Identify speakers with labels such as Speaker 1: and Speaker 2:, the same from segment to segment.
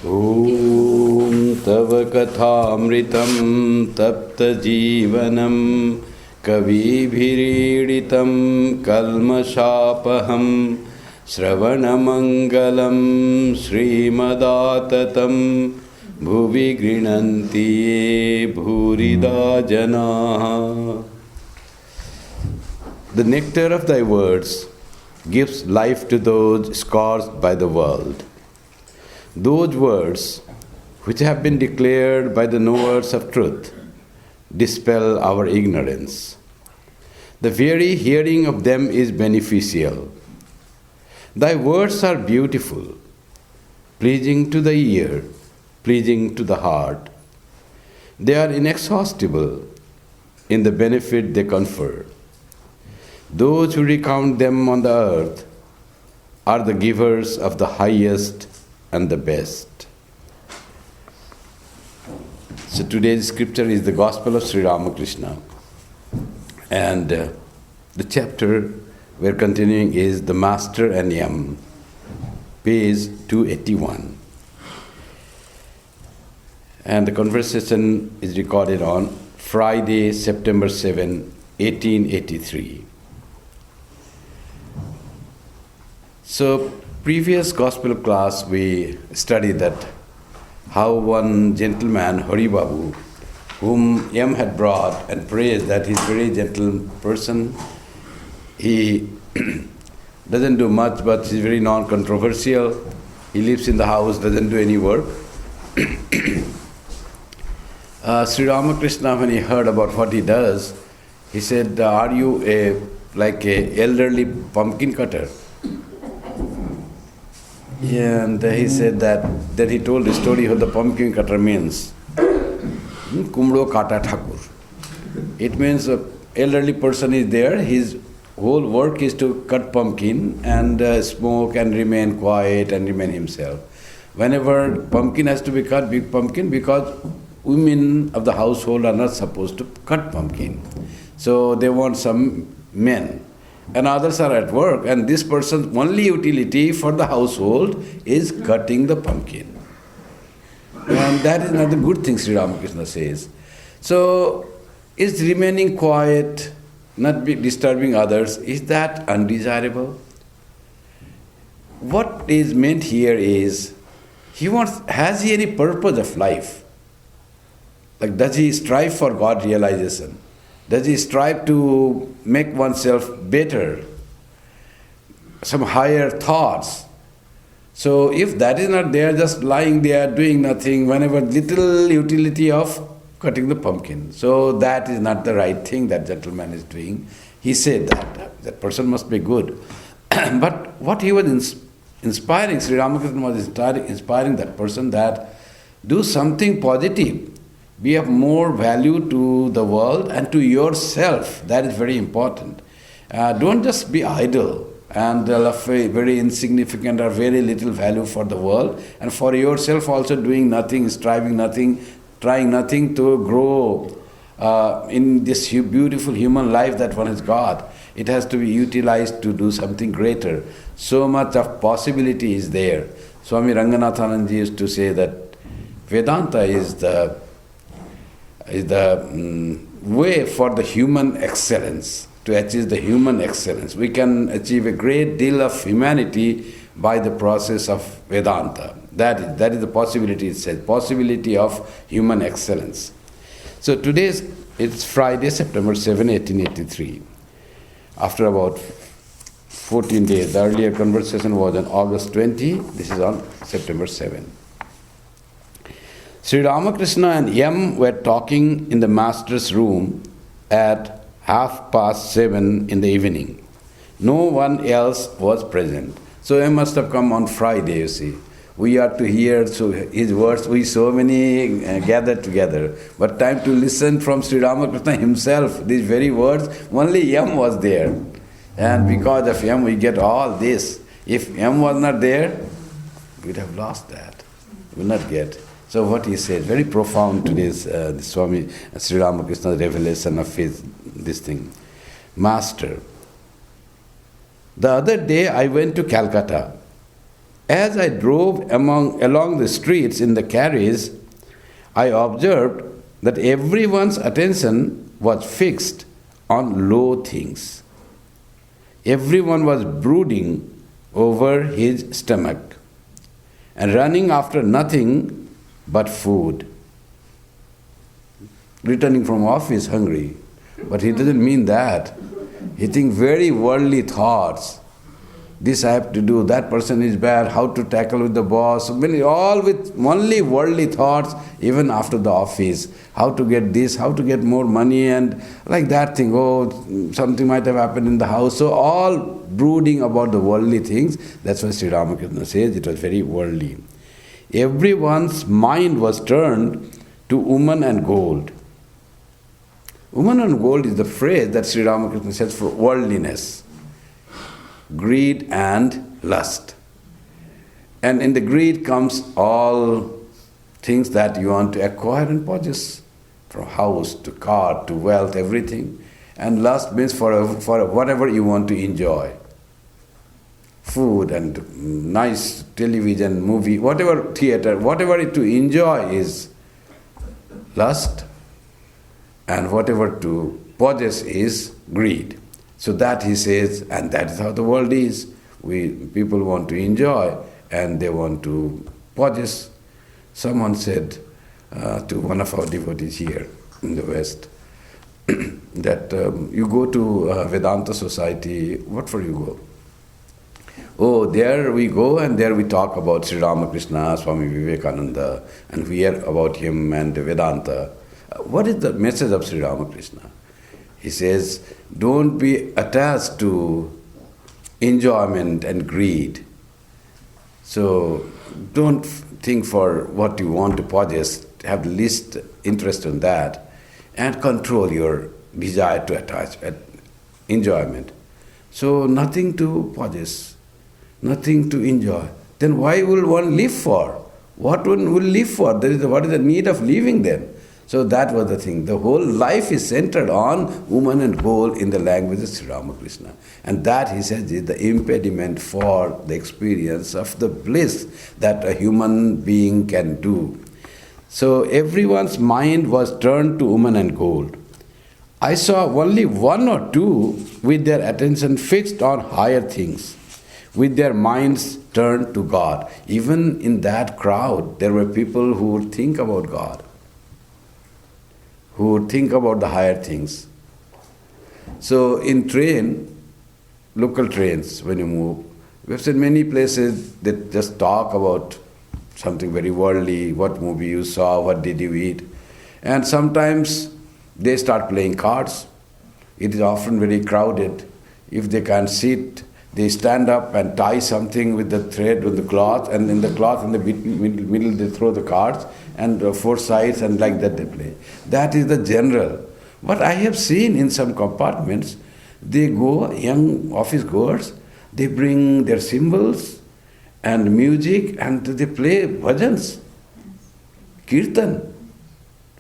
Speaker 1: Om Tava Kathamritam Tapta Jeevanam Kavi Bhiriditam Kalmashapaham Shravanamangalam Srimadatatam Bhuvi Grinanti Bhurida Janaha. The nectar of thy words gives life to those scorched by the world. Those words which have been declared by the knowers of truth dispel our ignorance. The very hearing of them is beneficial. Thy words are beautiful, pleasing to the ear, pleasing to the heart. They are inexhaustible in the benefit they confer. Those who recount them on the earth are the givers of the highest and the best. So today's scripture is the Gospel of Shri Ramakrishna. And the chapter we're continuing is The Master and Yam, page 281. And the conversation is recorded on Friday, September 7, 1883. So, previous gospel class we studied that how one gentleman, Hari Babu, whom Yam had brought and praised that he's a very gentle person, he doesn't do much but he's very non-controversial, he lives in the house, doesn't do any work. Sri Ramakrishna, when he heard about what he does, he said, are you like a elderly pumpkin cutter? And he said that, then he told the story of the pumpkin cutter means. Kumdo kata thakur. It means an elderly person is there, his whole work is to cut pumpkin and smoke and remain quiet and remain himself. Whenever pumpkin has to be cut, big pumpkin, because women of the household are not supposed to cut pumpkin. So they want some men. And others are at work, and this person's only utility for the household is cutting the pumpkin. And that is not the good thing, Sri Ramakrishna says. So, is remaining quiet, not be disturbing others, is that undesirable? What is meant here is, has he any purpose of life? Like, does he strive for God realization? Does he strive to make oneself better? Some higher thoughts. So if that is not there, just lying there, doing nothing, whenever little utility of cutting the pumpkin. So that is not the right thing that gentleman is doing. He said that person must be good. But what he was inspiring, Sri Ramakrishna was inspiring that person that do something positive. Be of more value to the world and to yourself. That is very important. Don't just be idle and very insignificant or very little value for the world, and for yourself also doing nothing, striving nothing, trying nothing to grow in this beautiful human life that one has got. It has to be utilized to do something greater. So much of possibility is there. Swami Ranganathananji used to say that Vedanta is the way for the human excellence, to achieve the human excellence. We can achieve a great deal of humanity by the process of Vedanta. That is the possibility, it says, possibility of human excellence. So it's Friday, September 7, 1883. After about 14 days, the earlier conversation was on August 20, this is on September 7. Sri Ramakrishna and Yam were talking in the master's room at 7:30 in the evening. No one else was present. So Yam must have come on Friday, you see. We are to hear his words, we so many gathered together. But time to listen from Sri Ramakrishna himself, these very words, only Yam was there. And because of Yam we get all this. If Yam was not there, we'd have lost that. We would not get. So what he said, very profound today's Swami Sri Ramakrishna's revelation of this thing. Master, the other day I went to Calcutta As I drove along the streets in the carriage, I observed that everyone's attention was fixed on low things. Everyone was brooding over his stomach and running after nothing but food. Returning from office hungry, but he doesn't mean that. He thinks very worldly thoughts. This I have to do, that person is bad, how to tackle with the boss, all with only worldly thoughts, even after the office. How to get this, how to get more money, and like that thing. Oh, something might have happened in the house. So all brooding about the worldly things. That's why Sri Ramakrishna says it was very worldly. Everyone's mind was turned to woman and gold. Woman and gold is the phrase that Sri Ramakrishna says for worldliness. Greed and lust. And in the greed comes all things that you want to acquire and possess, from house to car to wealth, everything. And lust means for whatever you want to enjoy. Food and nice television, movie, whatever theater, whatever to enjoy is lust, and whatever to possess is greed. So that he says, and that is how the world is. People want to enjoy and they want to possess. Someone said to one of our devotees here in the West that you go to Vedanta society, what for you go? Oh, there we go and there we talk about Sri Ramakrishna, Swami Vivekananda, and we hear about him and Vedanta. What is the message of Sri Ramakrishna? He says, don't be attached to enjoyment and greed. So don't think for what you want to possess, have least interest in that, and control your desire to attach enjoyment. So nothing to possess, nothing to enjoy. Then why will one live for? What one will live for? What is the need of living then? So that was the thing. The whole life is centered on woman and gold in the language of Sri Ramakrishna. And that, he says, is the impediment for the experience of the bliss that a human being can do. So everyone's mind was turned to woman and gold. I saw only one or two with their attention fixed on higher things, with their minds turned to God. Even in that crowd, there were people who would think about God, who would think about the higher things. So in local trains, when you move, we've seen many places that just talk about something very worldly, what movie you saw, what did you eat. And sometimes they start playing cards. It is often very crowded. If they can't sit, they stand up and tie something with the thread with the cloth, and in the cloth in the middle they throw the cards, and four sides, and like that they play. That is the general. But I have seen in some compartments, they go, young office goers, they bring their cymbals and music and they play bhajans, kirtan.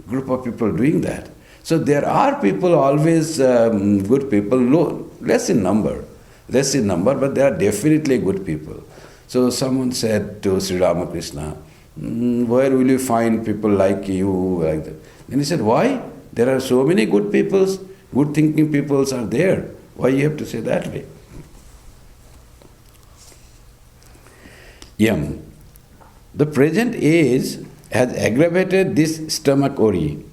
Speaker 1: Group of people doing that. So there are people always, good people, less in number, but there are definitely good people. So someone said to Sri Ramakrishna, where will you find people like you, like that? And he said, why? There are so many good peoples, good thinking peoples are there. Why you have to say that way? The present age has aggravated this stomach worry.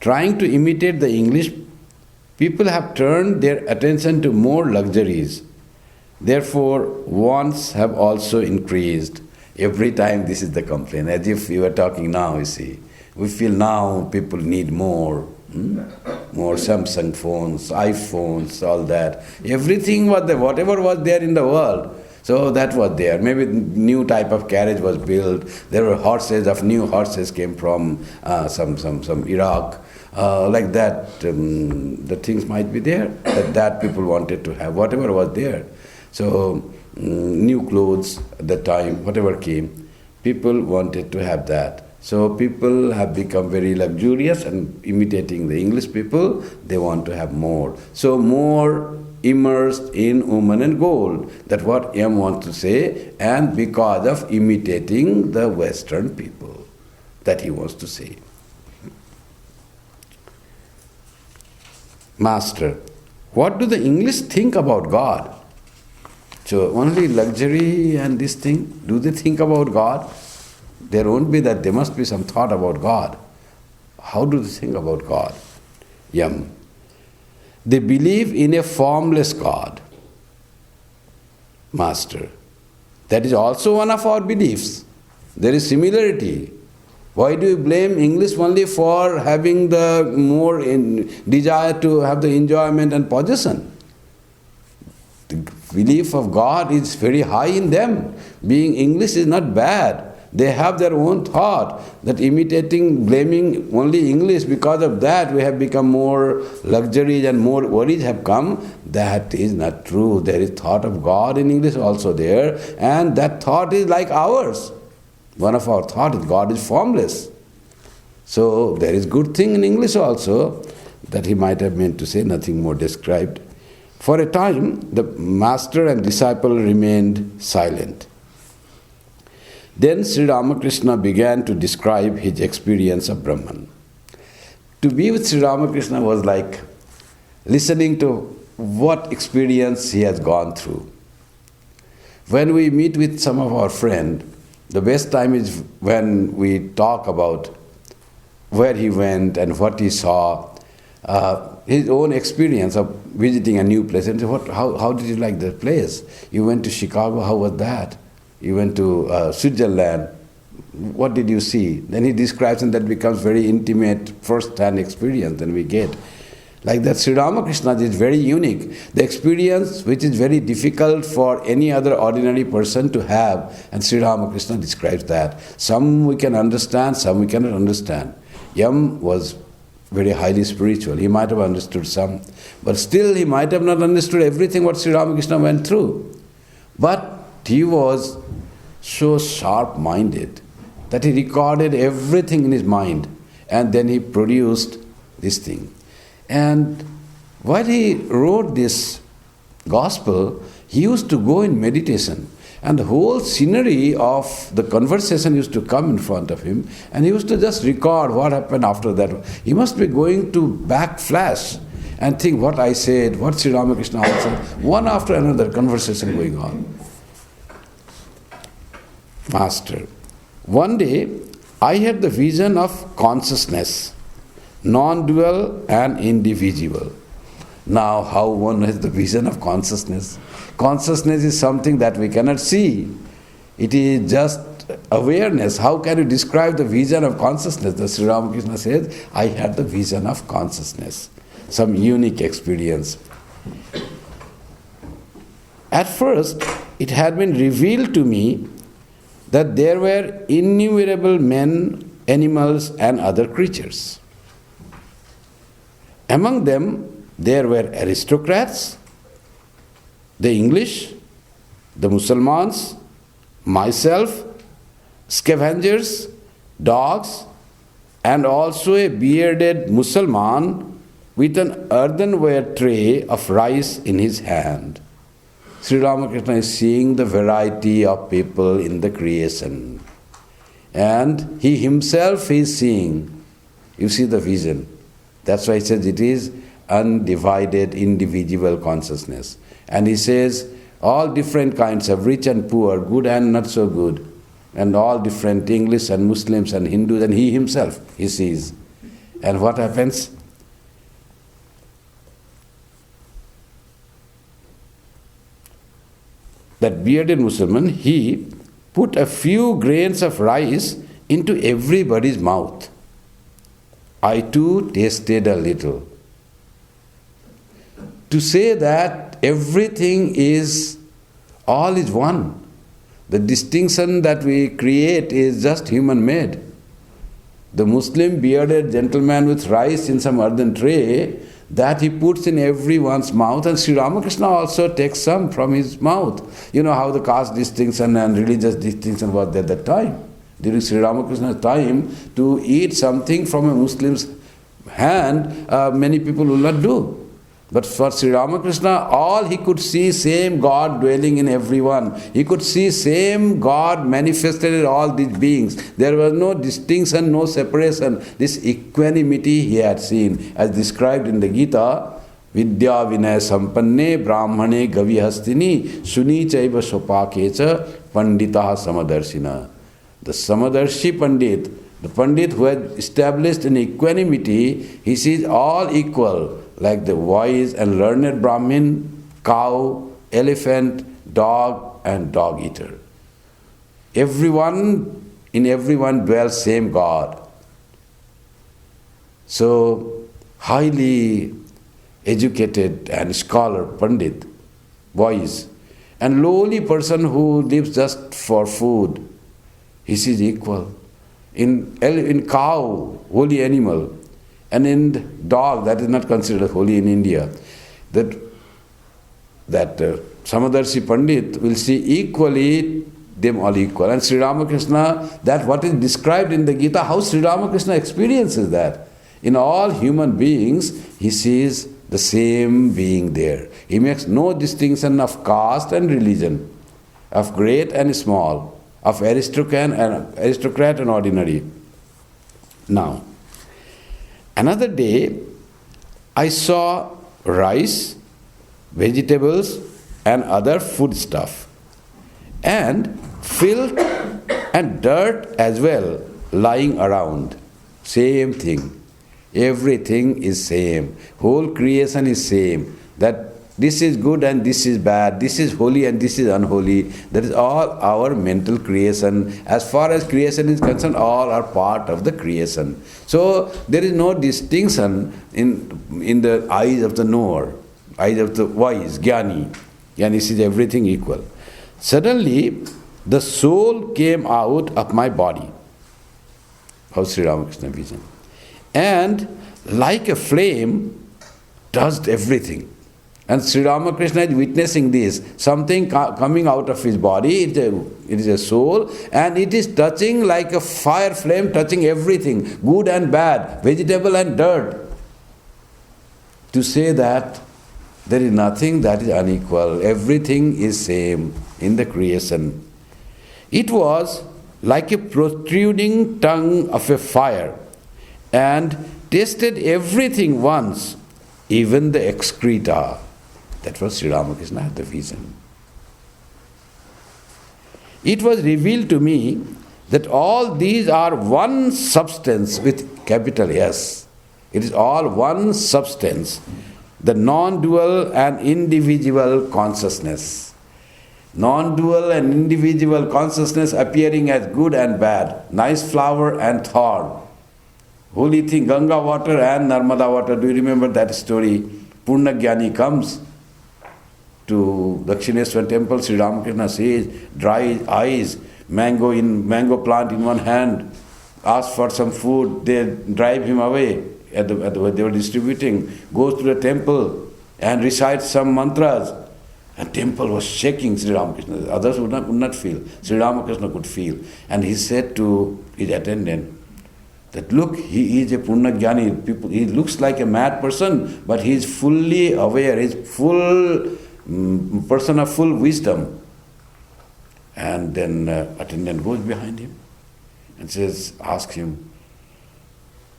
Speaker 1: Trying to imitate the English, people have turned their attention to more luxuries. Therefore, wants have also increased. Every time this is the complaint, as if you are talking now, you see. We feel now people need more. More Samsung phones, iPhones, all that. Everything was there, whatever was there in the world. So that was there. Maybe new type of carriage was built. There were new horses came from some Iraq. Like that, the things might be there that people wanted to have, whatever was there. So new clothes at the time, whatever came, people wanted to have that. So people have become very luxurious and imitating the English people, they want to have more. So more immersed in woman and gold. That's what M wants to say, and because of imitating the Western people, that he wants to say. Master, what do the English think about God? So only luxury and this thing, do they think about God? There won't be that, there must be some thought about God. How do they think about God? Yam. They believe in a formless God. Master, that is also one of our beliefs. There is similarity. Why do you blame English only for having the more desire to have the enjoyment and possession? The belief of God is very high in them. Being English is not bad. They have their own thought that imitating, blaming only English, because of that we have become more luxuries and more worries have come. That is not true. There is thought of God in English also there, and that thought is like ours. One of our thought is God is formless. So there is good thing in English also, that he might have meant to say, nothing more described. For a time, the master and disciple remained silent. Then Sri Ramakrishna began to describe his experience of Brahman. To be with Sri Ramakrishna was like listening to what experience he has gone through. When we meet with some of our friends, the best time is when we talk about where he went and what he saw, his own experience of visiting a new place. And how did you like that place? You went to Chicago, how was that? You went to Switzerland, what did you see? Then he describes, and that becomes very intimate, first-hand experience that we get. Like that, Sri Ramakrishna is very unique. The experience which is very difficult for any other ordinary person to have, and Sri Ramakrishna describes that. Some we can understand, some we cannot understand. Yam was very highly spiritual. He might have understood some, but still he might have not understood everything what Sri Ramakrishna went through. But he was so sharp-minded that he recorded everything in his mind, and then he produced this thing. And while he wrote this gospel, he used to go in meditation, and the whole scenery of the conversation used to come in front of him, and he used to just record what happened after that. He must be going to backflash and think what I said, what Sri Ramakrishna said, one after another conversation going on. Master, one day I had the vision of consciousness, non-dual and indivisible. Now, how one has the vision of consciousness? Consciousness is something that we cannot see. It is just awareness. How can you describe the vision of consciousness? The Sri Ramakrishna says, I had the vision of consciousness, some unique experience. At first, it had been revealed to me that there were innumerable men, animals, and other creatures. Among them, there were aristocrats, the English, the Muslims, myself, scavengers, dogs, and also a bearded Muslim with an earthenware tray of rice in his hand. Sri Ramakrishna is seeing the variety of people in the creation. And he himself is seeing. You see the vision. That's why he says it is undivided, indivisible consciousness. And he says all different kinds of rich and poor, good and not so good, and all different English and Muslims and Hindus, and he himself, he sees. And what happens? That bearded Muslim, he put a few grains of rice into everybody's mouth. I too tasted a little. To say that everything is, all is one. The distinction that we create is just human-made. The Muslim bearded gentleman with rice in some earthen tray, that he puts in everyone's mouth, and Sri Ramakrishna also takes some from his mouth. You know how the caste distinction and religious distinction was at that time. During Sri Ramakrishna's time, to eat something from a Muslim's hand, many people will not do. But for Sri Ramakrishna, all he could see same God dwelling in everyone. He could see same God manifested in all these beings. There was no distinction, no separation. This equanimity he had seen, as described in the Gita, Vidya Vinaya Sampanne Brahmane Gavihastini Suni Chaiva Sopakecha Panditaha Samadarshina. The Samadarshi Pandit, the Pandit who had established an equanimity, he sees all equal, like the wise and learned Brahmin, cow, elephant, dog and dog eater. In everyone dwells same God. So, highly educated and scholar, Pandit, wise, and lowly person who lives just for food, he sees equal. In cow, holy animal, and in dog, that is not considered holy in India, that Samadarshi Pandit will see equally them all equal. And Sri Ramakrishna, that what is described in the Gita, how Sri Ramakrishna experiences that. In all human beings, he sees the same being there. He makes no distinction of caste and religion, of great and small, of aristocrat and ordinary. Now, another day, I saw rice, vegetables, and other food stuff, and filth and dirt as well lying around. Same thing. Everything is same. Whole creation is same. That this is good and this is bad, this is holy and this is unholy. That is all our mental creation. As far as creation is concerned, all are part of the creation. So there is no distinction in the eyes of the knower, eyes of the wise, Jnani. Jnani sees everything equal. Suddenly, the soul came out of my body. How Sri Ramakrishna vision. And like a flame, touched everything. And Sri Ramakrishna is witnessing this. Something coming out of his body, it is a soul, and it is touching like a fire flame, touching everything, good and bad, vegetable and dirt. To say that there is nothing that is unequal, everything is same in the creation. It was like a protruding tongue of a fire, and tasted everything once, even the excreta. That was Sri Ramakrishna had the vision. It was revealed to me that all these are one substance with capital S. It is all one substance, the non-dual and individual consciousness. Non-dual and individual consciousness appearing as good and bad, nice flower and thorn. Holy thing, Ganga water and Narmada water. Do you remember that story? Purna Jnani comes to Dakshineswar temple. Sri Ramakrishna says, dry eyes, mango plant in one hand, asks for some food, they drive him away. They were distributing, goes to the temple and recites some mantras. And temple was shaking Sri Ramakrishna. Others could not feel. Sri Ramakrishna could feel. And he said to his attendant, that look, he is a Purna Jnani. He looks like a mad person, but he is fully aware, he is full person of full wisdom. And then attendant goes behind him and says, ask him,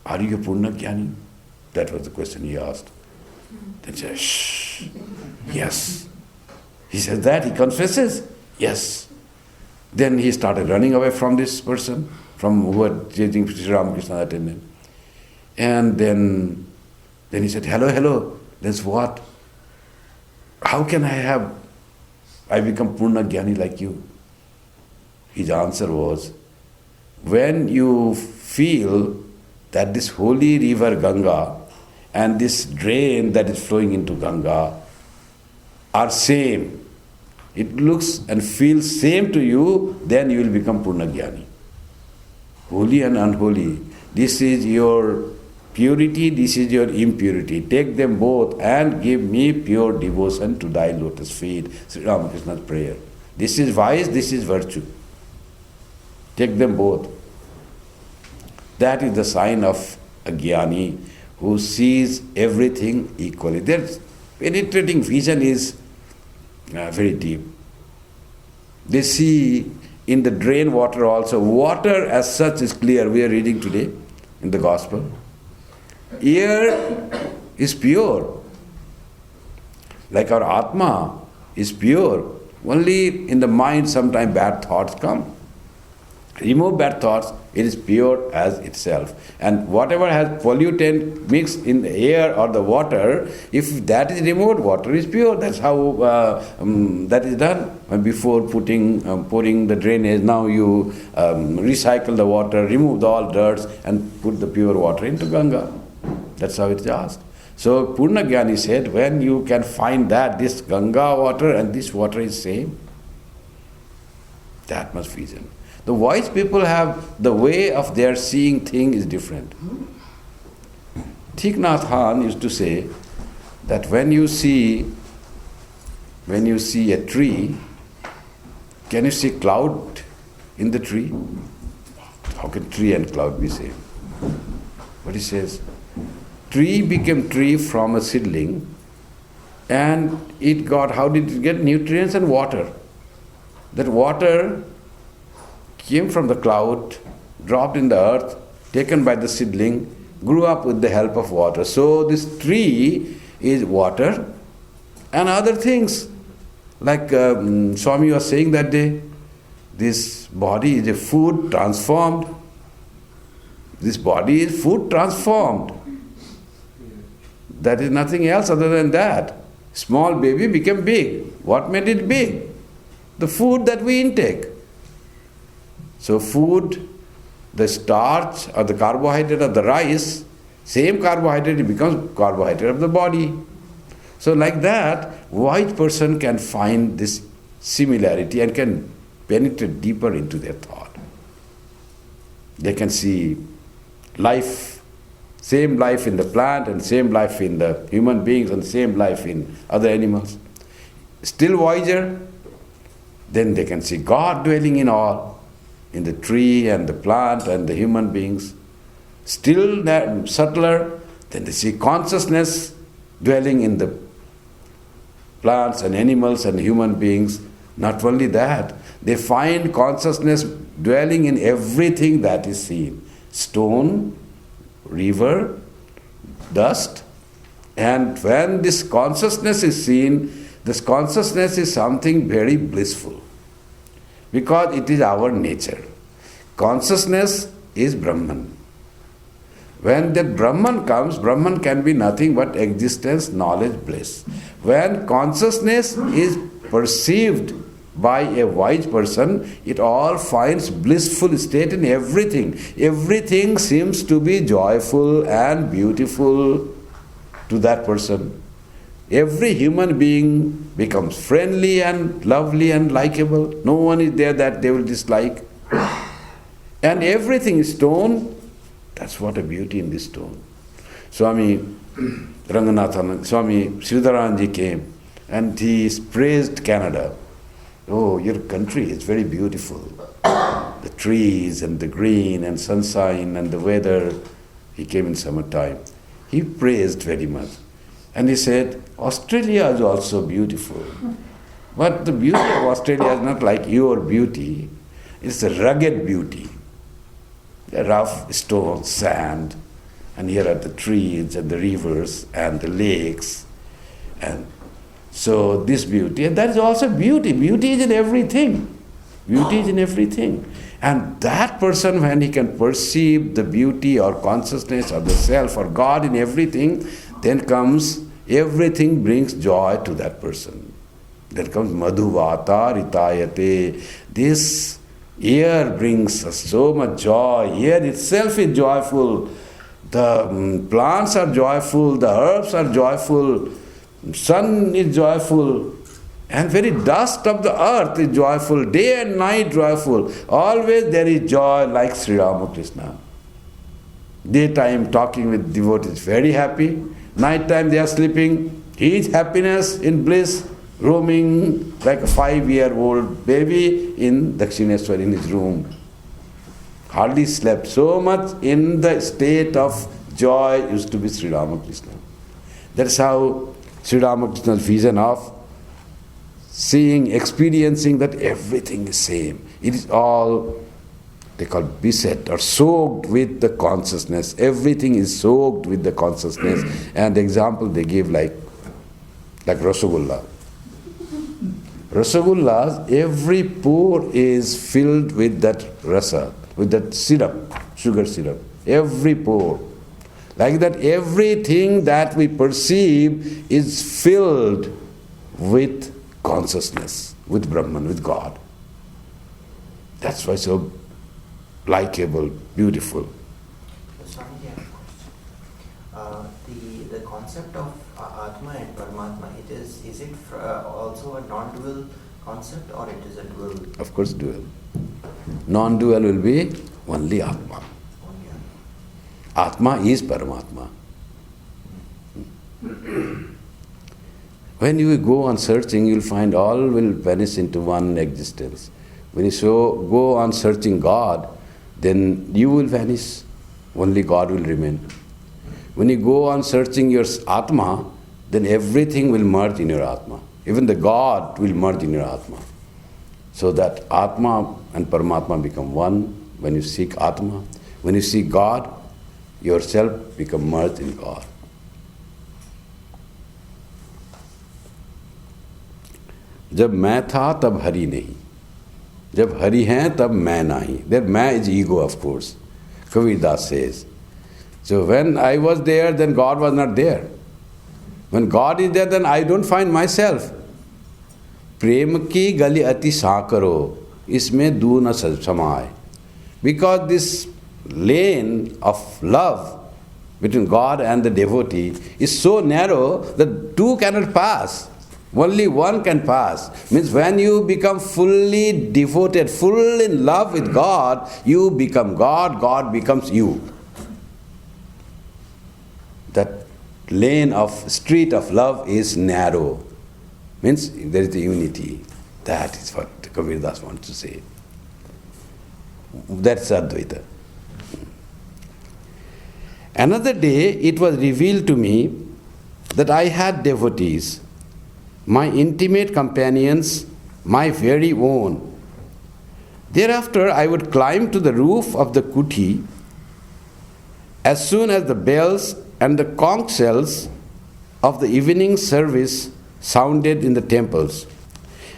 Speaker 1: are you a Purna Jnani? That was the question he asked. Then he says, shh, yes. He says that, he confesses, yes. Then he started running away from this person, from who was chasing Sri Ramakrishna attendant. And then he said, hello, that's what? How can I become Purna Jnani like you? His answer was, when you feel that this holy river Ganga and this drain that is flowing into Ganga are same, it looks and feels same to you, then you will become Purna Jnani. Holy and unholy, this is your purity, this is your impurity. Take them both and give me pure devotion to thy lotus feet. Sri Ramakrishna's prayer. This is vice, this is virtue. Take them both. That is the sign of a Jnani who sees everything equally. penetrating vision is very deep. They see in the drain water also. Water as such is clear. We are reading today in the Gospel. Air is pure. Like our Atma is pure. Only in the mind sometimes bad thoughts come. Remove bad thoughts, it is pure as itself. And whatever has pollutant mixed in the air or the water, if that is removed, water is pure. That's how that is done. Before pouring the drainage, now you recycle the water, remove all dirt and put the pure water into Ganga. That's how it is asked. So Purna Jnani said, when you can find that this Ganga water and this water is same, that much vision. The wise people have the way of their seeing thing is different. Thich Nhat Hanh used to say that when you see a tree, can you see cloud in the tree? How can tree and cloud be same? But he says, tree became tree from a seedling, and how did it get nutrients and water? That water came from the cloud, dropped in the earth, taken by the seedling, grew up with the help of water. So this tree is water and other things. Like Swami was saying that day, this body is a food transformed. This body is food transformed. That is nothing else other than that. Small baby became big. What made it big? The food that we intake. So food, the starch or the carbohydrate of the rice, same carbohydrate becomes carbohydrate of the body. So like that, wise person can find this similarity and can penetrate deeper into their thought. They can see life, same life in the plant and same life in the human beings and same life in other animals. Still wiser, then they can see God dwelling in all, in the tree and the plant and the human beings. Still subtler, then they see consciousness dwelling in the plants and animals and human beings. Not only that, they find consciousness dwelling in everything that is seen. Stone, river, dust. And when this consciousness is seen, this consciousness is something very blissful. Because it is our nature. Consciousness is Brahman. When that Brahman comes, Brahman can be nothing but existence, knowledge, bliss. When consciousness is perceived by a wise person, it all finds blissful state in everything. Everything seems to be joyful and beautiful to that person. Every human being becomes friendly and lovely and likable. No one is there that they will dislike. And everything is stone. That's what a beauty in this stone. Swami Ranganathan, Swami Sridharanji came and he praised Canada. Oh, your country is very beautiful. The trees and the green and sunshine and the weather. He came in summertime. He praised very much. And he said, Australia is also beautiful. But the beauty of Australia is not like your beauty. It's a rugged beauty. The rough stone, sand, and here are the trees and the rivers and the lakes. And so this beauty, and that is also beauty. Beauty is in everything. Beauty is in everything. And that person, when he can perceive the beauty or consciousness or the self or God in everything, then comes, everything brings joy to that person. Then comes Madhuvata Ritayate. This air brings us so much joy. Air itself is joyful. The plants are joyful. The herbs are joyful. Sun is joyful. And very dust of the earth is joyful. Day and night joyful. Always there is joy like Sri Ramakrishna. Daytime talking with devotees, very happy. Nighttime they are sleeping. He is happiness in bliss, roaming like a 5-year-old baby in Dakshineswar in his room. Hardly slept. So much in the state of joy used to be Sri Ramakrishna. That's how Sri Ramakrishna's vision of seeing, experiencing that everything is same. It is all, they call beset or soaked with the consciousness. Everything is soaked with the consciousness. And the example they give like Rasagulla. Rasagullas, every pore is filled with that rasa, with that syrup, sugar syrup. Every pore. Like that, everything that we perceive is filled with consciousness, with Brahman, with God. That's why so likable, beautiful.
Speaker 2: Swami, I have a question. The concept of Atma and Paramatma, is it also a non-dual concept or it is a dual?
Speaker 1: Of course, dual. Non-dual will be only Atma. Atma is Paramatma. When you go on searching, you'll find all will vanish into one existence. When you go on searching God, then you will vanish. Only God will remain. When you go on searching your Atma, then everything will merge in your Atma. Even the God will merge in your Atma. So that Atma and Paramatma become one when you seek Atma. When you seek God, yourself become merged in God. जब मैं था तब हरि नहीं, जब हरि हैं तब मैं नहीं. That मैं is ego, of course. Kabir Das says. So when I was there, then God was not there. When God is there, then I don't find myself. प्रेम की गली अति साकरो, इसमें दू न समाए. Because this lane of love between God and the devotee is so narrow that two cannot pass. Only one can pass. Means when you become fully devoted, full in love with God, you become God, God becomes you. That lane of street of love is narrow. Means there is a unity. That is what Kabir Das wants to say. That's Advaita. Another day it was revealed to me that I had devotees, my intimate companions, my very own. Thereafter I would climb to the roof of the kuti as soon as the bells and the conch shells of the evening service sounded in the temples,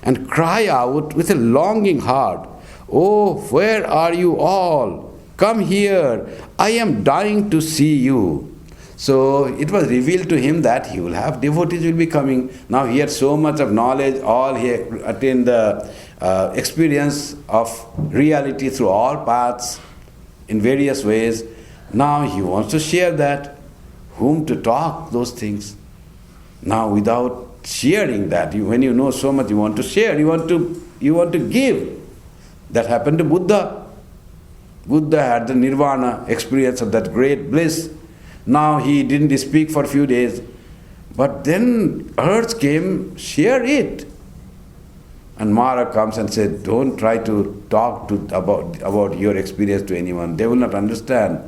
Speaker 1: and cry out with a longing heart, "Oh, where are you all? Come here, I am dying to see you." So it was revealed to him that he will have devotees will be coming. Now he had so much of knowledge, all he attained the experience of reality through all paths in various ways. Now he wants to share that. Whom to talk those things? Now without sharing that, when you know so much, you want to share, you want to give. That happened to Buddha. Buddha had the nirvana experience of that great bliss. Now he didn't speak for a few days. But then urge came, share it. And Mara comes and said, don't try to talk about your experience to anyone. They will not understand.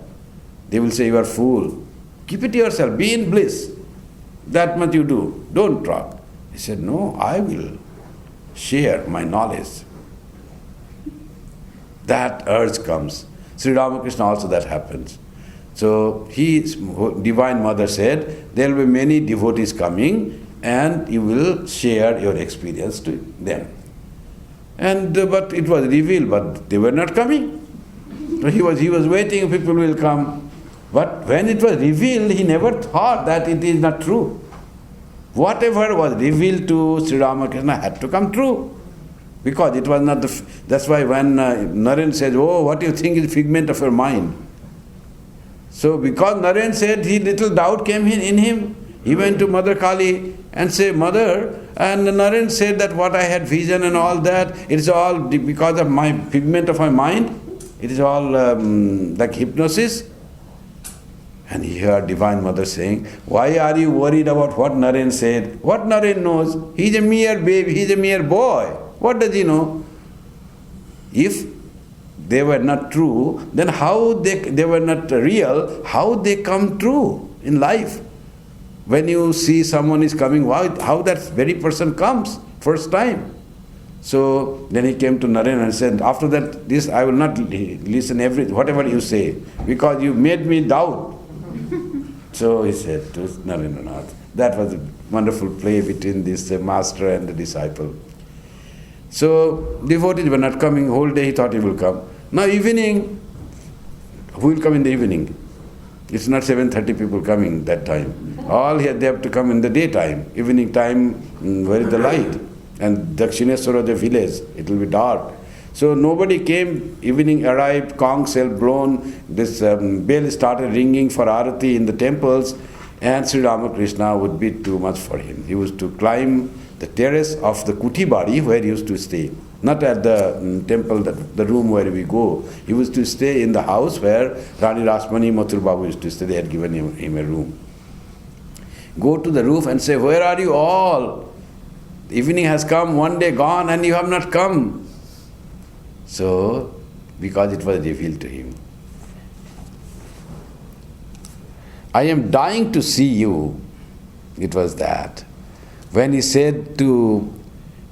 Speaker 1: They will say you are fool. Keep it to yourself. Be in bliss. That much you do. Don't talk. He said, no, I will share my knowledge. That urge comes. Sri Ramakrishna also that happens. So his Divine Mother said, there will be many devotees coming and you will share your experience to them. And but it was revealed, but they were not coming. So he was waiting, people will come. But when it was revealed, he never thought that it is not true. Whatever was revealed to Sri Ramakrishna had to come true. Because it was not that's why when Naren said, oh, what do you think is figment of your mind? So because Naren said, little doubt came in him. He went to Mother Kali and said, Mother, and Naren said that what I had vision and all that, it is all because of my figment of my mind. It is all like hypnosis. And he heard Divine Mother saying, why are you worried about what Naren said? What Naren knows? He's a mere baby, he's a mere boy. What does he know? If they were not true, then how they were not real, how they come true in life? when you see someone is coming, how that very person comes first time. So then he came to Naren and said, after that, this I will not listen whatever you say, because you made me doubt. So he said to Narendranath. That was a wonderful play between this master and the disciple. So devotees were not coming. Whole day he thought he will come. Now evening, who will come in the evening? It's not 7:30 people coming that time. All here they have to come in the daytime. Evening time, where is the light? And Dakshineswara, the village, it will be dark. So nobody came. Evening arrived, conch shell blown, this bell started ringing for arati in the temples, and Sri Ramakrishna would be too much for him. He was to climb the terrace of the Kuti Badi where he used to stay. Not at the temple, the room where we go. He was to stay in the house where Rani Rasmani Mathur Babu used to stay. They had given him a room. Go to the roof and say, where are you all? Evening has come, one day gone, and you have not come. So, because it was revealed to him. I am dying to see you. It was that. When he said to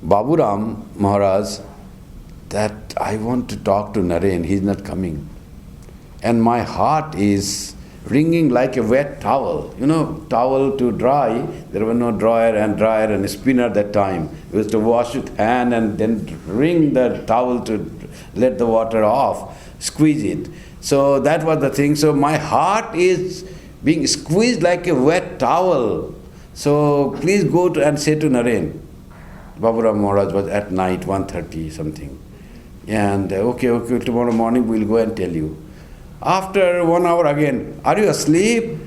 Speaker 1: Baburam Maharaj that I want to talk to Naren, he is not coming. And my heart is wringing like a wet towel. You know, towel to dry. There was no dryer and spinner that time. It was to wash with hand and then wring the towel to let the water off, squeeze it. So that was the thing. So my heart is being squeezed like a wet towel. So please go to and say to Naren. Baburam Maharaj was at night, 1:30 something. And okay, tomorrow morning we'll go and tell you. After 1 hour again, are you asleep?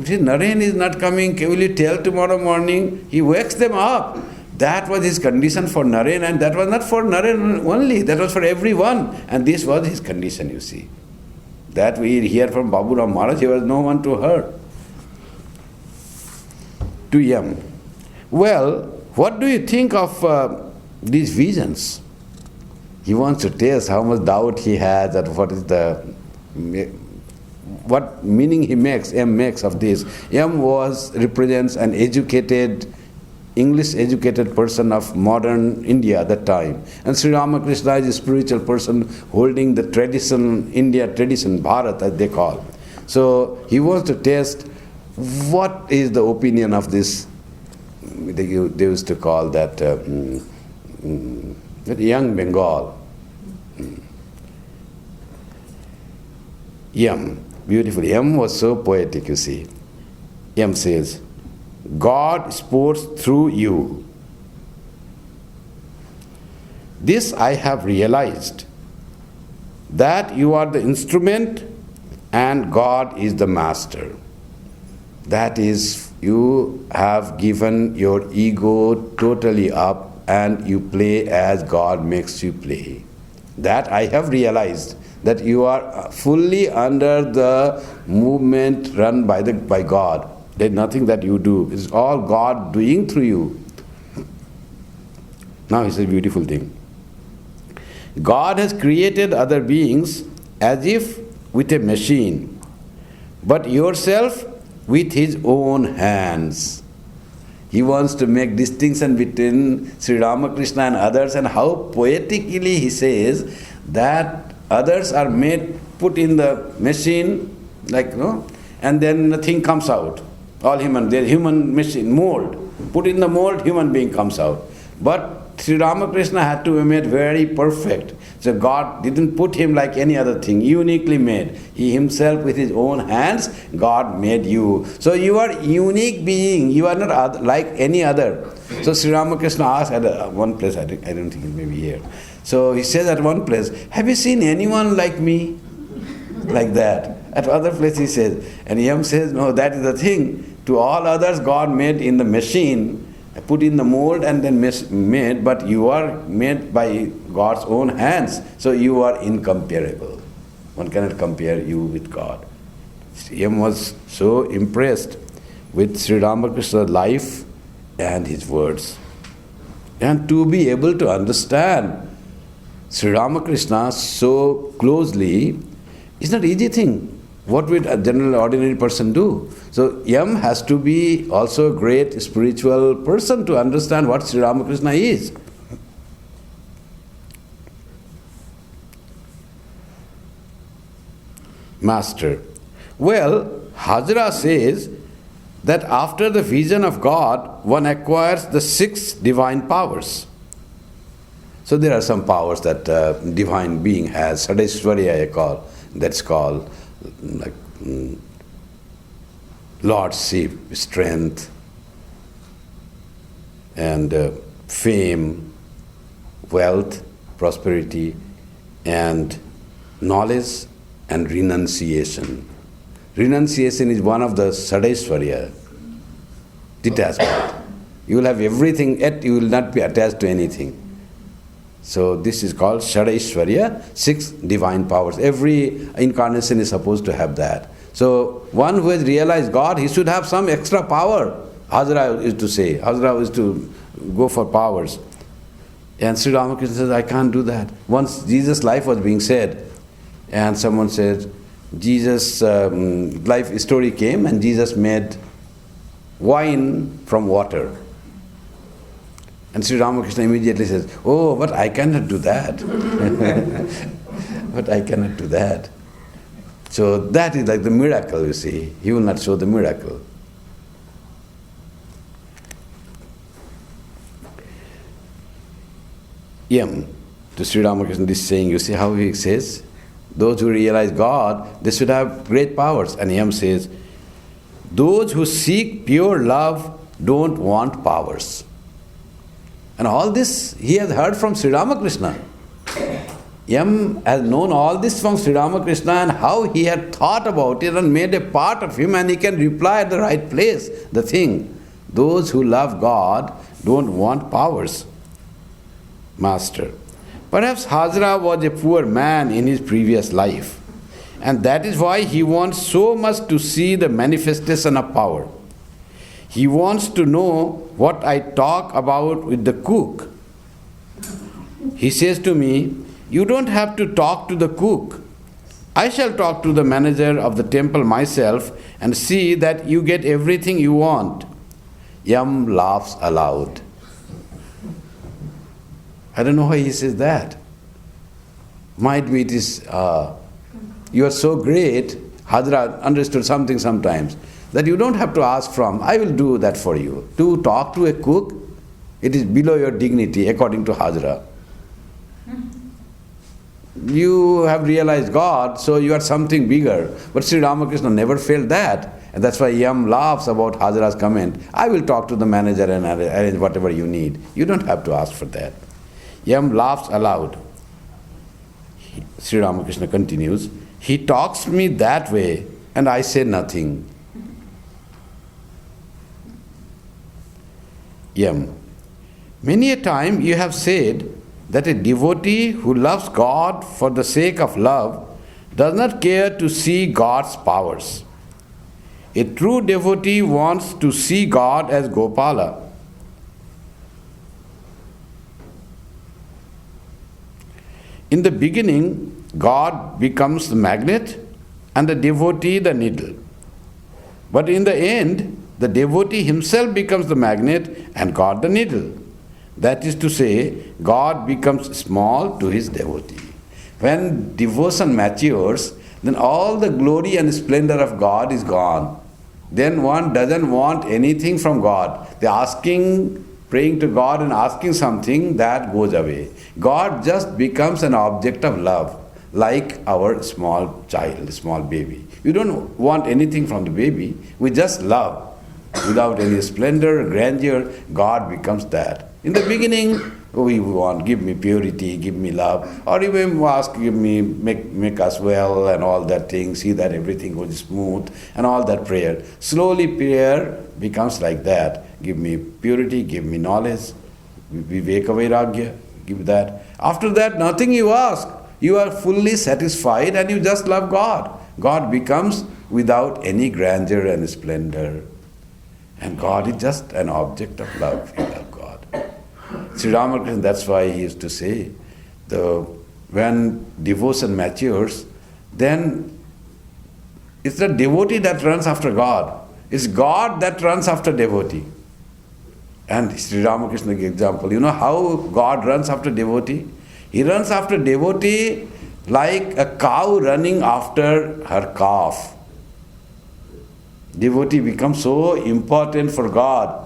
Speaker 1: See, Naren is not coming, will you tell tomorrow morning? He wakes them up. That was his condition for Naren, and that was not for Naren only, that was for everyone. And this was his condition, you see. That we hear from Baburam Maharaj, he was no one to hurt. To Yam. Well, what do you think of these visions? He wants to test how much doubt he has, that what meaning he makes, M makes of this. M represents an educated, English-educated person of modern India at that time. And Sri Ramakrishna is a spiritual person holding the tradition, India tradition, Bharat as they call. So he wants to test what is the opinion of this, they used to call that young Bengal. Yam, beautiful. Yam was so poetic, you see. Yam says, God sports through you. This I have realized, that you are the instrument and God is the master. That is, you have given your ego totally up and you play as God makes you play. That I have realized, that you are fully under the movement run by God. There is nothing that you do. It's all God doing through you. Now it's a beautiful thing. God has created other beings as if with a machine, but yourself with his own hands. He wants to make distinction between Sri Ramakrishna and others, and how poetically he says that others are put in the machine, and then the thing comes out. All human, they're human machine, mold. Put in the mold, human being comes out. But Sri Ramakrishna had to be made very perfect. So God didn't put him like any other thing, uniquely made. He himself with his own hands, God made you. So you are unique being, you are not like any other. So Sri Ramakrishna asked at one place, I don't think it may be here. So he says at one place, have you seen anyone like me? Like that. At other place he says, and Yam says, no, that is the thing. To all others God made in the machine, put in the mold and then made, but you are made by God's own hands. So you are incomparable. One cannot compare you with God. Yam was so impressed with Sri Ramakrishna's life and his words. And to be able to understand Sri Ramakrishna so closely is not an easy thing. what would a general ordinary person do? So Yam has to be also a great spiritual person to understand what Sri Ramakrishna is. Master. Well, Hajra says that after the vision of God, one acquires the 6 divine powers. So there are some powers that divine being has. Sadeshwarya I call. That's called like lordship, strength, and fame, wealth, prosperity, and knowledge and renunciation. Renunciation is one of the Sadeshwarya, detachment. You will have everything, yet you will not be attached to anything. So this is called Shadaishwarya, 6 divine powers. Every incarnation is supposed to have that. So one who has realized God, he should have some extra power. Hajra is to say, Hajra is to go for powers. And Sri Ramakrishna says, I can't do that. Once Jesus' life was being said, and someone said, Jesus' life story came and Jesus made wine from water. And Sri Ramakrishna immediately says, oh, but I cannot do that. But I cannot do that. So that is like the miracle, you see. He will not show the miracle. Yam, to Sri Ramakrishna, this saying, you see how he says? Those who realize God, they should have great powers. And Yam says, those who seek pure love don't want powers. And all this he has heard from Sri Ramakrishna. Yam has known all this from Sri Ramakrishna and how he had thought about it and made a part of him, and he can reply at the right place. The thing, those who love God don't want powers. Master. Perhaps Hajra was a poor man in his previous life, and that is why he wants so much to see the manifestation of power. He wants to know what I talk about with the cook. He says to me, you don't have to talk to the cook. I shall talk to the manager of the temple myself and see that you get everything you want. Yam laughs aloud. I don't know why he says that. Might be it is, you are so great, Hajra understood something sometimes, that you don't have to ask from, I will do that for you. To talk to a cook, it is below your dignity according to Hajra. You have realized God, so you are something bigger. But Sri Ramakrishna never felt that. And that's why Yam laughs about Hajra's comment. I will talk to the manager and arrange whatever you need. You don't have to ask for that. Yam laughs aloud. Sri Ramakrishna continues, he talks me that way and I say nothing. Yam, many a time you have said that a devotee who loves God for the sake of love does not care to see God's powers. A true devotee wants to see God as Gopala. In the beginning, God becomes the magnet and the devotee the needle. But in the end, the devotee himself becomes the magnet and God the needle. That is to say, God becomes small to his devotee. When devotion matures, then all the glory and splendor of God is gone. Then one doesn't want anything from God. The asking, praying to God and asking something, that goes away. God just becomes an object of love, like our small child, small baby. You don't want anything from the baby, we just love. Without any splendor, grandeur, God becomes that. In the beginning, we want, give me purity, give me love, or even ask, give me, make us well and all that thing, see that everything goes smooth and all that prayer. Slowly prayer becomes like that. Give me purity, give me knowledge, viveka vairagya, give that. After that, nothing you ask. You are fully satisfied and you just love God. God becomes without any grandeur and splendor. And God is just an object of love. You love God. Sri Ramakrishna, that's why he used to say, when devotion matures, then It's the devotee that runs after God. It's God that runs after devotee. And Sri Ramakrishna example, you know how God runs after devotee? He runs after devotee like a cow running after her calf. Devotee becomes so important for God.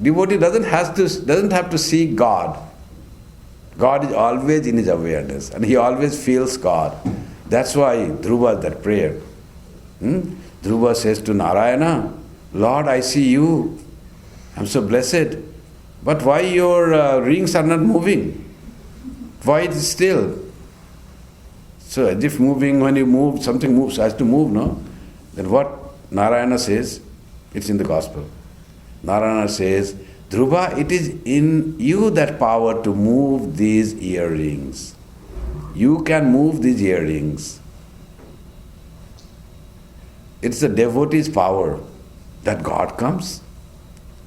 Speaker 1: Devotee doesn't have to seek God. God is always in his awareness and he always feels God. That's why Dhruva, that prayer. Dhruva says to Narayana, Lord, I see you. I'm so blessed. But why your rings are not moving? Why it is still? So as if moving, when you move, something moves, has to move, no? Then what Narayana says, it's in the gospel. Narayana says, Dhruva, it is in you that power to move these earrings. You can move these earrings. It's the devotee's power that God comes.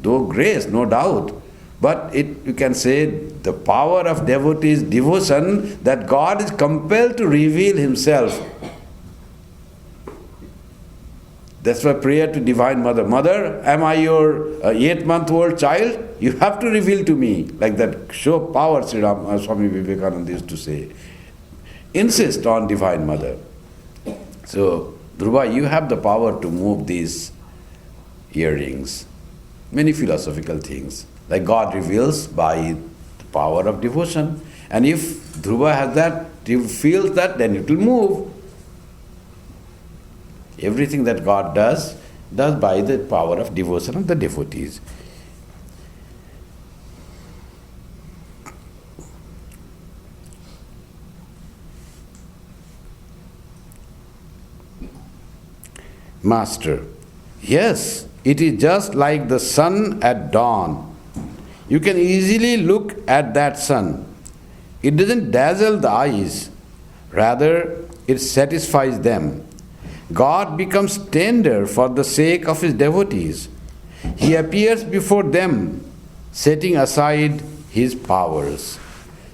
Speaker 1: Though grace, no doubt. But you can say the power of devotee's devotion that God is compelled to reveal himself. That's why prayer to Divine Mother. Mother, am I your 8-month-old child? You have to reveal to me. Like that show power, Swami Vivekananda used to say. Insist on Divine Mother. So, Dhruva, you have the power to move these earrings. Many philosophical things. Like God reveals by the power of devotion. And if Dhruva has that, he feels that, then it will move. Everything that God does by the power of devotion of the devotees. Master, yes, it is just like the sun at dawn. You can easily look at that sun. It doesn't dazzle the eyes, rather, it satisfies them. God becomes tender for the sake of his devotees. He appears before them, setting aside his powers.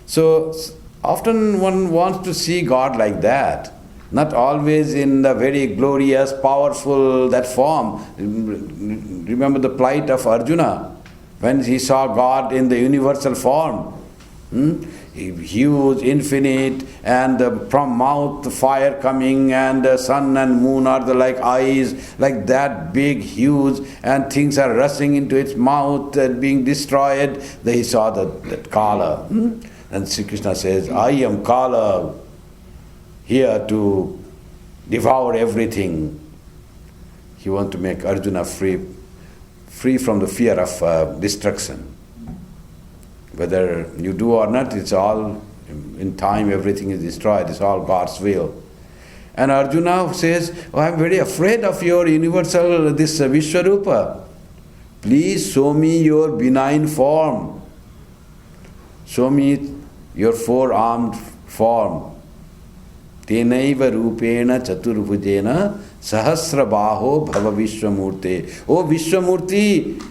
Speaker 1: So, often one wants to see God like that. Not always in the very glorious, powerful, that form. Remember the plight of Arjuna when he saw God in the universal form. Huge, infinite, and from mouth the fire coming, and the sun and moon are like eyes, like that big, huge, and things are rushing into its mouth and being destroyed. Then he saw that Kala. And Sri Krishna says, I am Kala, here to devour everything. He wants to make Arjuna free from the fear of destruction. Whether you do or not, it's all, in time everything is destroyed, it's all God's will. And Arjuna says, I'm very afraid of your universal, this Vishwarupa. Please show me your benign form. Show me your four-armed form. Tenaiva rupena chaturbhujena sahasrabaho bhava Vishwamurte. Oh Vishwamurti,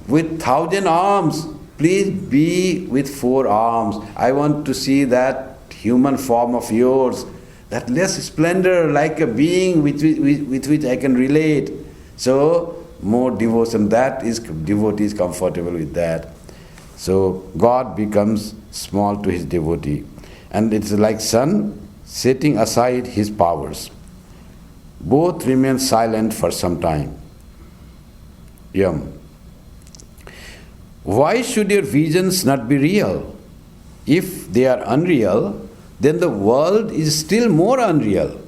Speaker 1: with 1,000 arms, please be with 4 arms. I want to see that human form of yours, that less splendor, like a being with which I can relate. So, more devotion, devotee is comfortable with that. So, God becomes small to his devotee. And it's like sun setting aside his powers. Both remain silent for some time. Why should your visions not be real? If they are unreal, then the world is still more unreal.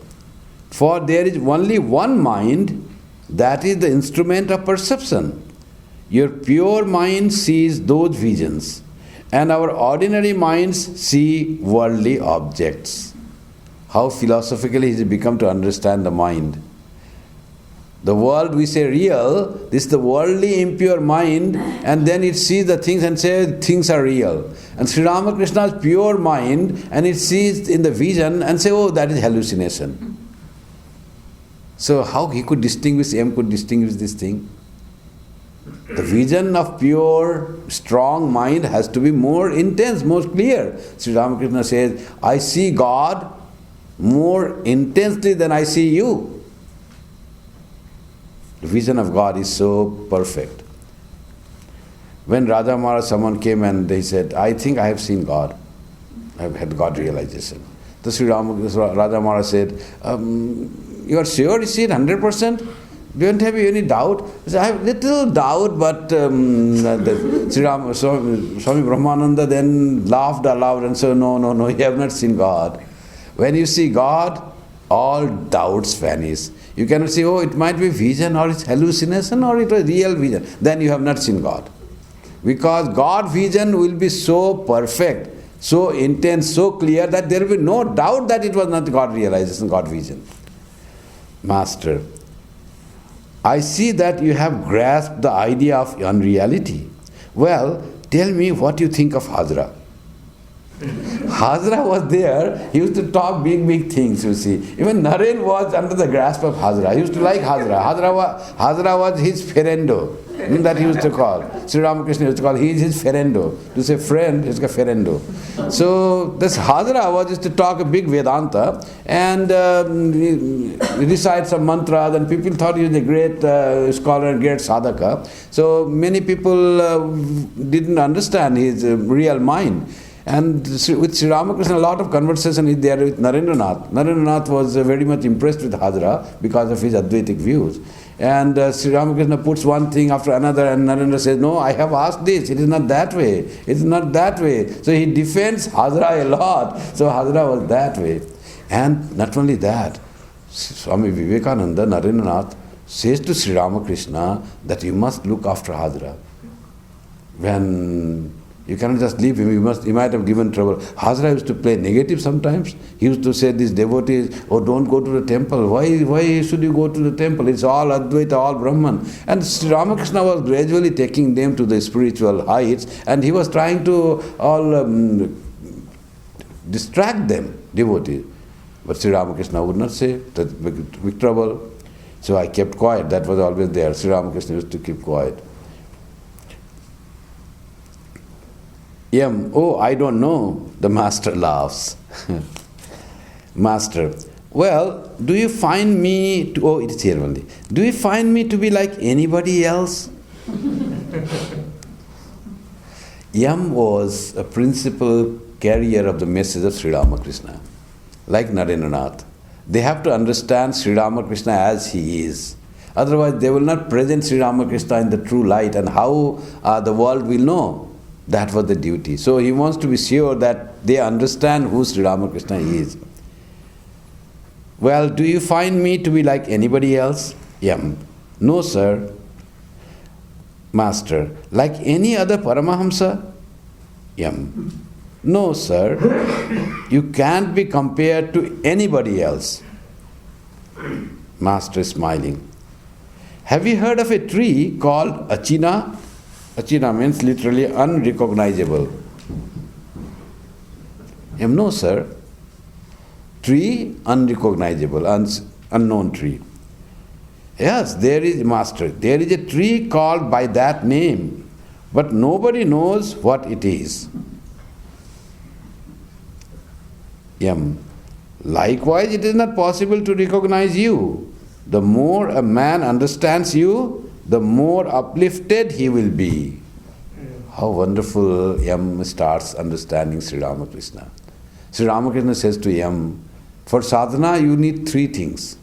Speaker 1: For there is only one mind, that is the instrument of perception. Your pure mind sees those visions, and our ordinary minds see worldly objects. How philosophically has it become to understand the mind? The world we say real, this is the worldly impure mind, and then it sees the things and says things are real. And Sri Ramakrishna's pure mind, and it sees in the vision and say, oh, that is hallucination. So how he could distinguish this thing? The vision of pure, strong mind has to be more intense, more clear. Sri Ramakrishna says, I see God more intensely than I see you. The vision of God is so perfect. When Raja Maharaj, someone came and they said, I think I have seen God. I have had God realization. So Sri Raja Maharaj said, you are sure you see it 100%? Don't have any doubt? He said, I have little doubt, but Swami Brahmananda then laughed aloud and said, no, you have not seen God. When you see God, all doubts vanish. You cannot say, it might be vision or it's hallucination or it was real vision. Then you have not seen God. Because God vision will be so perfect, so intense, so clear that there will be no doubt that it was not God realization, God vision. Master, I see that you have grasped the idea of unreality. Well, tell me what you think of Hazra. Hazra was there, he used to talk big things, you see. Even Naren was under the grasp of Hazra. He used to like Hazra. Hazra was his ferendo, that he used to call. Sri Ramakrishna used to call, he is his ferendo. To say friend, he is a ferendo. So this Hazra was used to talk a big Vedanta and recite some mantras, and people thought he was a great scholar, great sadhaka. So many people didn't understand his real mind. And with Sri Ramakrishna, a lot of conversation is there with Narendranath. Narendranath was very much impressed with Hazra because of his Advaitic views. And Sri Ramakrishna puts one thing after another, and Narendra says, no, I have asked this, it is not that way, it is not that way. So he defends Hazra a lot. So Hazra was that way. And not only that, Swami Vivekananda, Narendranath, says to Sri Ramakrishna that you must look after Hazra. When you cannot just leave him, he might have given trouble. Hazra used to play negative sometimes. He used to say these devotees, don't go to the temple. Why should you go to the temple? It's all Advaita, all Brahman. And Sri Ramakrishna was gradually taking them to the spiritual heights, and he was trying to all distract them, devotees. But Sri Ramakrishna would not say, that's big trouble. So I kept quiet. That was always there. Sri Ramakrishna used to keep quiet. I don't know. The master laughs. Master, well, do you find me to, it is here only. Do you find me to be like anybody else? Yam was a principal carrier of the message of Sri Ramakrishna, like Narendranath. They have to understand Sri Ramakrishna as he is. Otherwise, they will not present Sri Ramakrishna in the true light, and how the world will know. That was the duty. So he wants to be sure that they understand who Sri Ramakrishna is. Well, do you find me to be like anybody else? Yam. No, sir. Master, like any other Paramahamsa? Yam. No, sir. You can't be compared to anybody else. Master smiling. Have you heard of a tree called Achina? Achina means literally unrecognizable. No, sir. Tree, unrecognizable, unknown tree. Yes, there is, Master, there is a tree called by that name, but nobody knows what it is. Likewise, it is not possible to recognize you. The more a man understands you, the more uplifted he will be. How wonderful Yam starts understanding Sri Ramakrishna. Sri Ramakrishna says to Yam, for sadhana you need three things.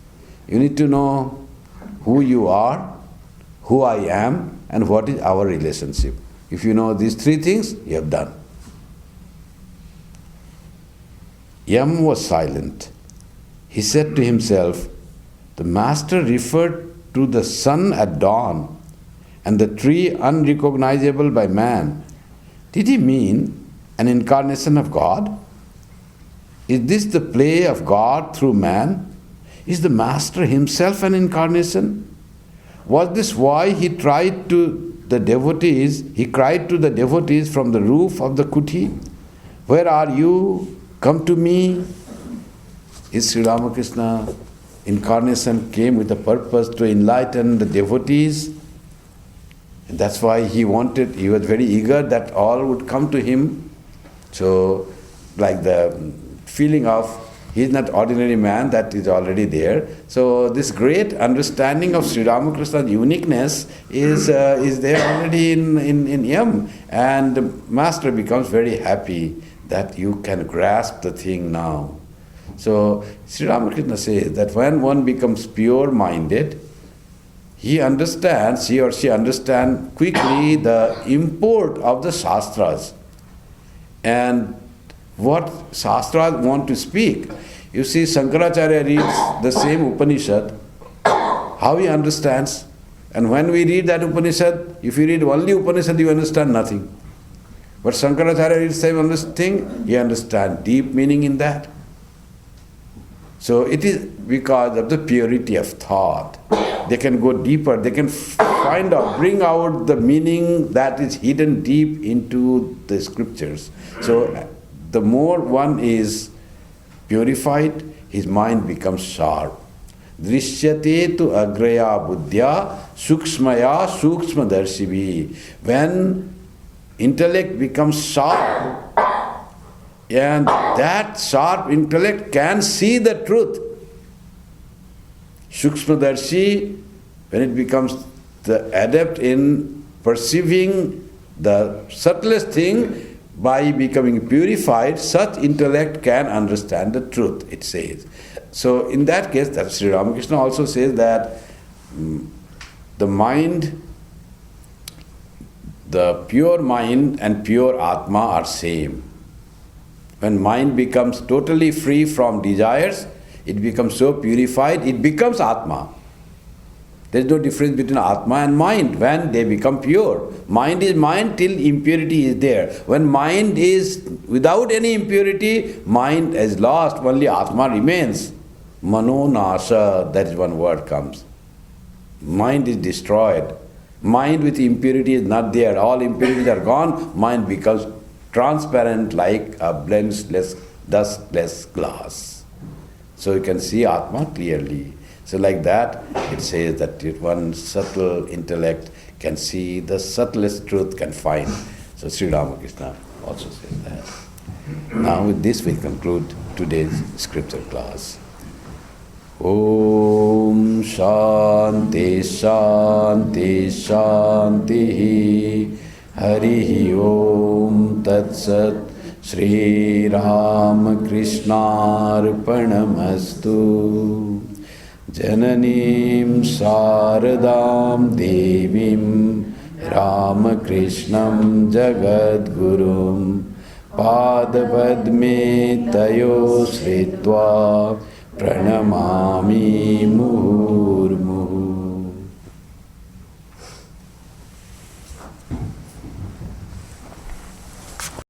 Speaker 1: You need to know who you are, who I am, and what is our relationship. If you know these three things, you have done. Yam was silent. He said to himself, the master referred to the sun at dawn and the tree unrecognizable by man. Did he mean an incarnation of God? Is this the play of God through man? Is the master himself an incarnation? Was this why he cried to the devotees from the roof of the kuti? Where are you? Come to me. Is Sri Ramakrishna incarnation came with a purpose to enlighten the devotees. And that's why he was very eager that all would come to him. So, like the feeling of He is not ordinary man, that is already there. So this great understanding of Sri Ramakrishna's uniqueness is there already in him. And the master becomes very happy that you can grasp the thing now. So Sri Ramakrishna says that when one becomes pure-minded, he or she understands quickly the import of the Shastras and what Shastras want to speak. You see, Shankaracharya reads the same Upanishad, how he understands. And when we read that Upanishad, if you read only Upanishad, you understand nothing. But Shankaracharya reads the same thing, he understands deep meaning in that. So it is because of the purity of thought. They can go deeper, they can find out, bring out the meaning that is hidden deep into the scriptures. So the more one is purified, his mind becomes sharp. Drishyate tu agraya buddhya sukshmaya sukshmadarshibhi. When intellect becomes sharp, and that sharp intellect can see the truth. Sukshmadarshi, when it becomes the adept in perceiving the subtlest thing, by becoming purified, such intellect can understand the truth, it says. So in that case, that Sri Ramakrishna also says that the mind, the pure mind and pure Atma are same. When mind becomes totally free from desires, it becomes so purified, it becomes Atma. There is no difference between Atma and mind when they become pure. Mind is mind till impurity is there. When mind is without any impurity, mind is lost, only Atma remains. Mano nasa, that is one word comes. Mind is destroyed. Mind with impurity is not there. All impurities are gone. Mind becomes transparent like a blendeless, dustless glass. So you can see Atma clearly. So like that, it says that one subtle intellect can see the subtlest truth, can find. So Sri Ramakrishna also says that. Now with this we conclude today's scripture class. Om Shanti Shanti Shanti Harihi Om Tat Sat Shri Ramakrishna Arpanamastu Jananim Saradam Devim Ramakrishnam Jagadgurum Padavadme Tayo Sritva Pranamami Murmu.